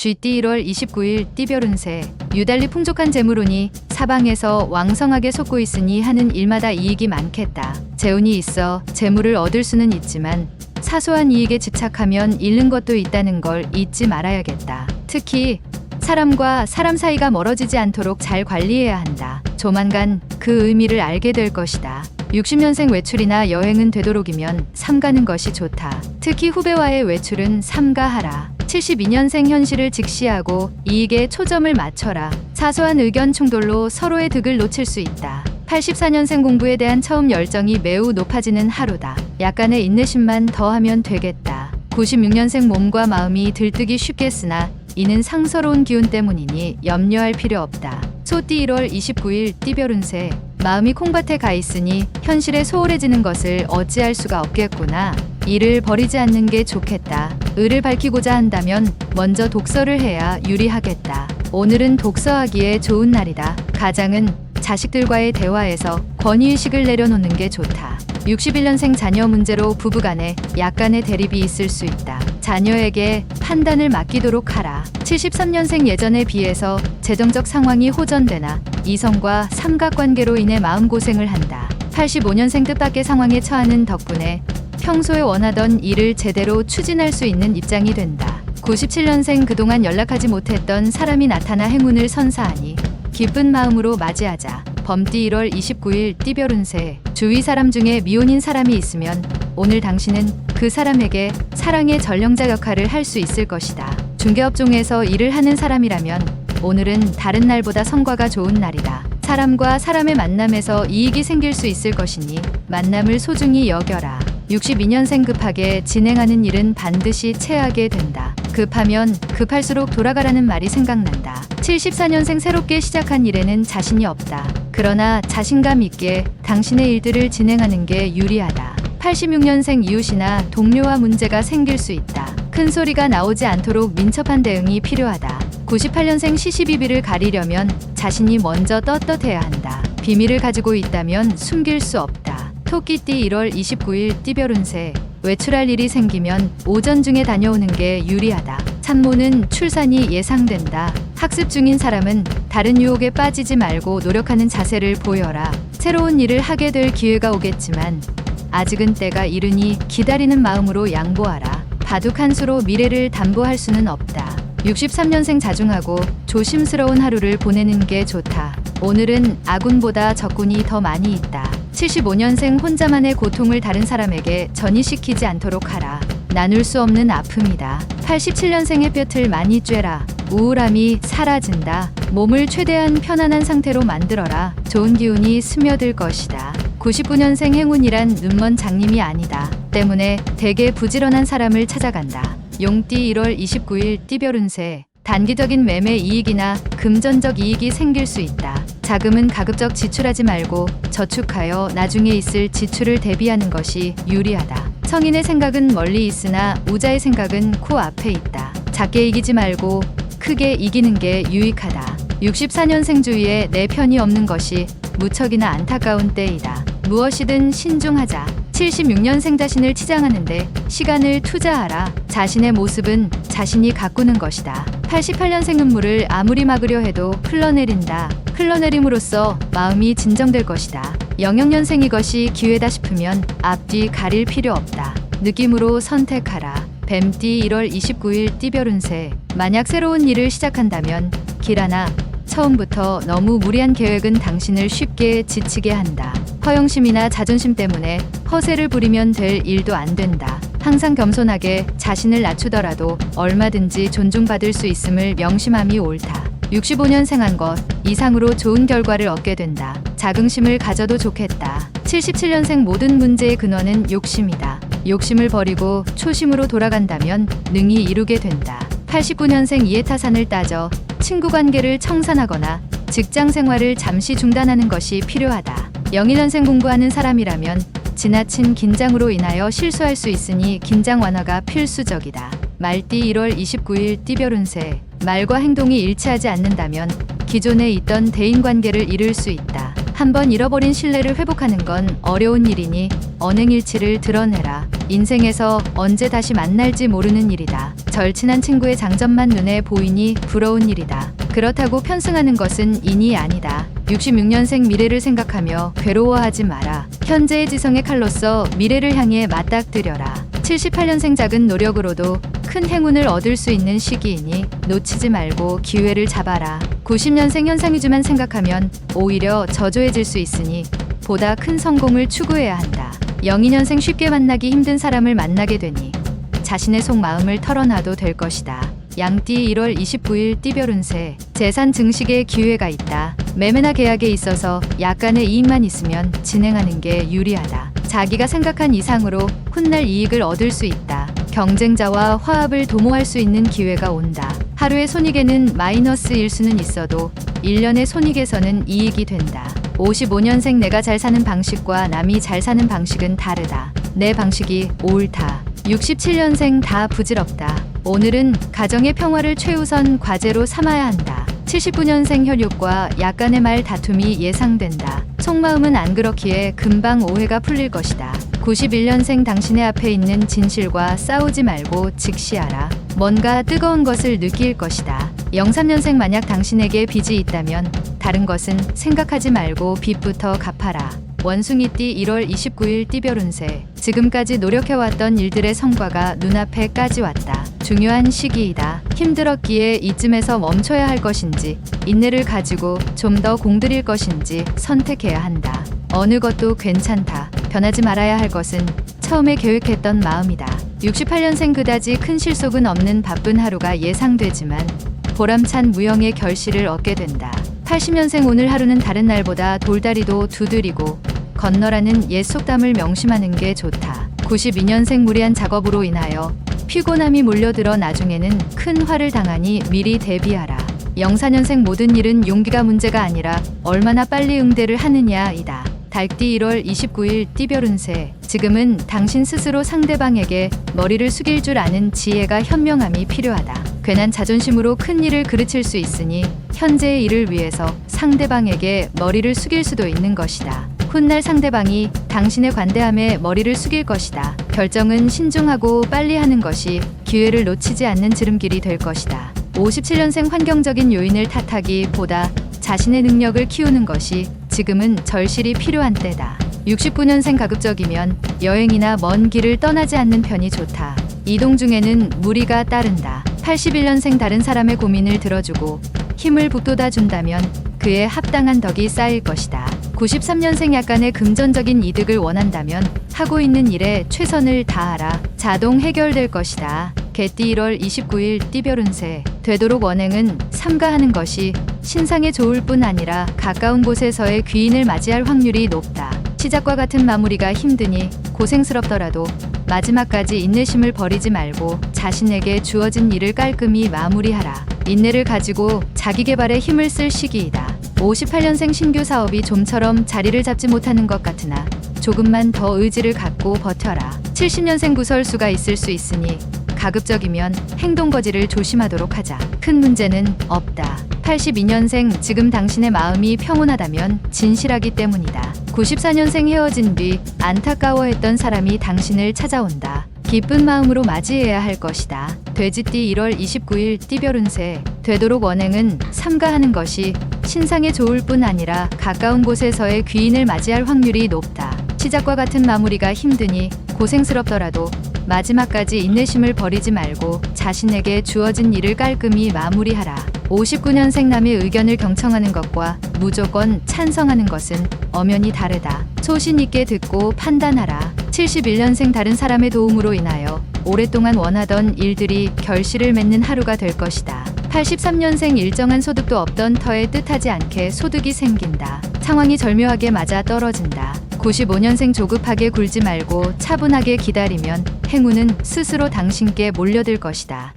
쥐띠 1월 29일 띠별운세 유달리 풍족한 재물운이 사방에서 왕성하게 솟고 있으니 하는 일마다 이익이 많겠다. 재운이 있어 재물을 얻을 수는 있지만 사소한 이익에 집착하면 잃는 것도 있다는 걸 잊지 말아야겠다. 특히 사람과 사람 사이가 멀어지지 않도록 잘 관리해야 한다. 조만간 그 의미를 알게 될 것이다. 60년생 외출이나 여행은 되도록이면 삼가는 것이 좋다. 특히 후배와의 외출은 삼가하라. 72년생 현실을 직시하고 이익에 초점을 맞춰라. 사소한 의견 충돌로 서로의 득을 놓칠 수 있다. 84년생 공부에 대한 처음 열정이 매우 높아지는 하루다. 약간의 인내심만 더하면 되겠다. 96년생 몸과 마음이 들뜨기 쉽겠으나 이는 상서로운 기운 때문이니 염려할 필요 없다. 소띠 1월 29일 띠별운세 마음이 콩밭에 가 있으니 현실에 소홀해지는 것을 어찌할 수가 없겠구나. 이를 버리지 않는 게 좋겠다. 의를 밝히고자 한다면 먼저 독서를 해야 유리하겠다. 오늘은 독서하기에 좋은 날이다. 가장은 자식들과의 대화에서 권위의식을 내려놓는 게 좋다. 61년생 자녀 문제로 부부간에 약간의 대립이 있을 수 있다. 자녀에게 판단을 맡기도록 하라. 73년생 예전에 비해서 재정적 상황이 호전되나 이성과 삼각관계로 인해 마음고생을 한다. 85년생 뜻밖의 상황에 처하는 덕분에 평소에 원하던 일을 제대로 추진할 수 있는 입장이 된다. 97년생 그동안 연락하지 못했던 사람이 나타나 행운을 선사하니 기쁜 마음으로 맞이하자. 범띠 1월 29일 띠별운세 주위 사람 중에 미혼인 사람이 있으면 오늘 당신은 그 사람에게 사랑의 전령자 역할을 할 수 있을 것이다. 중개업종에서 일을 하는 사람이라면 오늘은 다른 날보다 성과가 좋은 날이다. 사람과 사람의 만남에서 이익이 생길 수 있을 것이니 만남을 소중히 여겨라. 62년생 급하게 진행하는 일은 반드시 체하게 된다. 급하면 급할수록 돌아가라는 말이 생각난다. 74년생 새롭게 시작한 일에는 자신이 없다. 그러나 자신감 있게 당신의 일들을 진행하는 게 유리하다. 86년생 이웃이나 동료와 문제가 생길 수 있다. 큰 소리가 나오지 않도록 민첩한 대응이 필요하다. 98년생 시시비비를 가리려면 자신이 먼저 떳떳해야 한다. 비밀을 가지고 있다면 숨길 수 없다. 토끼띠 1월 29일 띠별운세 외출할 일이 생기면 오전 중에 다녀오는 게 유리하다. 산모는 출산이 예상된다. 학습 중인 사람은 다른 유혹에 빠지지 말고 노력하는 자세를 보여라. 새로운 일을 하게 될 기회가 오겠지만 아직은 때가 이르니 기다리는 마음으로 양보하라. 바둑 한 수로 미래를 담보할 수는 없다. 63년생 자중하고 조심스러운 하루를 보내는 게 좋다. 오늘은 아군보다 적군이 더 많이 있다. 75년생 혼자만의 고통을 다른 사람에게 전이시키지 않도록 하라. 나눌 수 없는 아픔이다. 87년생 햇볕을 많이 쬐라. 우울함이 사라진다. 몸을 최대한 편안한 상태로 만들어라. 좋은 기운이 스며들 것이다. 99년생 행운이란 눈먼 장님이 아니다. 때문에 대개 부지런한 사람을 찾아간다. 용띠 1월 29일 띠별운세 단기적인 매매 이익이나 금전적 이익이 생길 수 있다. 자금은 가급적 지출하지 말고 저축하여 나중에 있을 지출을 대비하는 것이 유리하다. 성인의 생각은 멀리 있으나 우자의 생각은 코앞에 있다. 작게 이기지 말고 크게 이기는 게 유익하다. 64년생 주위에 내 편이 없는 것이 무척이나 안타까운 때이다. 무엇이든 신중하자. 76년생 자신을 치장하는데 시간을 투자하라. 자신의 모습은 자신이 가꾸는 것이다. 88년생 음물을 아무리 막으려 해도 흘러내린다. 흘러내림으로써 마음이 진정될 것이다. 영영년생 이것이 기회다 싶으면 앞뒤 가릴 필요 없다. 느낌으로 선택하라. 뱀띠 1월 29일 띠별운세 만약 새로운 일을 시작한다면 길하나 처음부터 너무 무리한 계획은 당신을 쉽게 지치게 한다. 허영심이나 자존심 때문에 허세를 부리면 될 일도 안 된다. 항상 겸손하게 자신을 낮추더라도 얼마든지 존중받을 수 있음을 명심함이 옳다. 65년생 한 것 이상으로 좋은 결과를 얻게 된다. 자긍심을 가져도 좋겠다. 77년생 모든 문제의 근원은 욕심이다. 욕심을 버리고 초심으로 돌아간다면 능히 이루게 된다. 89년생 이해타산을 따져 친구 관계를 청산하거나 직장 생활을 잠시 중단하는 것이 필요하다. 02년생 공부하는 사람이라면 지나친 긴장으로 인하여 실수할 수 있으니 긴장 완화가 필수적이다. 말띠 1월 29일 띠별운세 말과 행동이 일치하지 않는다면 기존에 있던 대인관계를 잃을 수 있다. 한번 잃어버린 신뢰를 회복하는 건 어려운 일이니 언행일치를 드러내라. 인생에서 언제 다시 만날지 모르는 일이다. 절친한 친구의 장점만 눈에 보이니 부러운 일이다. 그렇다고 편승하는 것은 인이 아니다. 66년생 미래를 생각하며 괴로워하지 마라. 현재의 지성의 칼로서 미래를 향해 맞닥뜨려라. 78년생 작은 노력으로도 큰 행운을 얻을 수 있는 시기이니 놓치지 말고 기회를 잡아라. 90년생 현상위주만 생각하면 오히려 저조해질 수 있으니 보다 큰 성공을 추구해야 한다. 02년생 쉽게 만나기 힘든 사람을 만나게 되니 자신의 속마음을 털어놔도 될 것이다. 양띠 1월 29일 띠별 운세. 재산 증식의 기회가 있다. 매매나 계약에 있어서 약간의 이익만 있으면 진행하는 게 유리하다. 자기가 생각한 이상으로 훗날 이익을 얻을 수 있다. 경쟁자와 화합을 도모할 수 있는 기회가 온다. 하루의 손익에는 마이너스일 수는 있어도 1년의 손익에서는 이익이 된다. 55년생 내가 잘 사는 방식과 남이 잘 사는 방식은 다르다. 내 방식이 옳다. 67년생 다 부질없다. 오늘은 가정의 평화를 최우선 과제로 삼아야 한다. 79년생 혈육과 약간의 말 다툼이 예상된다. 속마음은 안 그렇기에 금방 오해가 풀릴 것이다. 91년생 당신의 앞에 있는 진실과 싸우지 말고 직시하라. 뭔가 뜨거운 것을 느낄 것이다. 03년생 만약 당신에게 빚이 있다면 다른 것은 생각하지 말고 빚부터 갚아라. 원숭이띠 1월 29일 띠별 운세. 지금까지 노력해왔던 일들의 성과가 눈앞에까지 왔다. 중요한 시기이다. 힘들었기에 이쯤에서 멈춰야 할 것인지 인내를 가지고 좀 더 공들일 것인지 선택해야 한다. 어느 것도 괜찮다. 변하지 말아야 할 것은 처음에 계획했던 마음이다. 68년생 그다지 큰 실속은 없는 바쁜 하루가 예상되지만 보람찬 무형의 결실을 얻게 된다. 80년생 오늘 하루는 다른 날보다 돌다리도 두드리고 건너라는 옛 속담을 명심하는 게 좋다. 92년생 무리한 작업으로 인하여 피곤함이 몰려들어 나중에는 큰 화를 당하니 미리 대비하라. 04년생 모든 일은 용기가 문제가 아니라 얼마나 빨리 응대를 하느냐이다. 달띠 1월 29일 띠별 운세. 지금은 당신 스스로 상대방에게 머리를 숙일 줄 아는 지혜가 현명함이 필요하다. 괜한 자존심으로 큰 일을 그르칠 수 있으니 현재의 일을 위해서 상대방에게 머리를 숙일 수도 있는 것이다. 훗날 상대방이 당신의 관대함에 머리를 숙일 것이다. 결정은 신중하고 빨리 하는 것이 기회를 놓치지 않는 지름길이 될 것이다. 57년생 환경적인 요인을 탓하기보다 자신의 능력을 키우는 것이 지금은 절실히 필요한 때다. 69년생 가급적이면 여행이나 먼 길을 떠나지 않는 편이 좋다. 이동 중에는 무리가 따른다. 81년생 다른 사람의 고민을 들어주고 힘을 북돋아 준다면 그에 합당한 덕이 쌓일 것이다. 93년생 약간의 금전적인 이득을 원한다면 하고 있는 일에 최선을 다하라. 자동 해결될 것이다. 개띠 1월 29일 띠별 운세. 되도록 언행은 삼가하는 것이 신상에 좋을 뿐 아니라 가까운 곳에서의 귀인을 맞이할 확률이 높다. 시작과 같은 마무리가 힘드니 고생스럽더라도 마지막까지 인내심을 버리지 말고 자신에게 주어진 일을 깔끔히 마무리하라. 인내를 가지고 자기 개발에 힘을 쓸 시기이다. 58년생 신규 사업이 좀처럼 자리를 잡지 못하는 것 같으나 조금만 더 의지를 갖고 버텨라. 70년생 구설수가 있을 수 있으니 가급적이면 행동거지를 조심하도록 하자. 큰 문제는 없다. 82년생 지금 당신의 마음이 평온하다면 진실하기 때문이다. 94년생 헤어진 뒤 안타까워했던 사람이 당신을 찾아온다. 기쁜 마음으로 맞이해야 할 것이다. 돼지띠 1월 29일 띠별 운세. 되도록 언행은 삼가하는 것이 신상에 좋을 뿐 아니라 가까운 곳에서의 귀인을 맞이할 확률이 높다. 시작과 같은 마무리가 힘드니 고생스럽더라도 마지막까지 인내심을 버리지 말고 자신에게 주어진 일을 깔끔히 마무리하라. 59년생 남의 의견을 경청하는 것과 무조건 찬성하는 것은 엄연히 다르다. 소신 있게 듣고 판단하라. 71년생 다른 사람의 도움으로 인하여 오랫동안 원하던 일들이 결실을 맺는 하루가 될 것이다. 83년생 일정한 소득도 없던 터에 뜻하지 않게 소득이 생긴다. 상황이 절묘하게 맞아 떨어진다. 95년생 조급하게 굴지 말고 차분하게 기다리면 행운은 스스로 당신께 몰려들 것이다.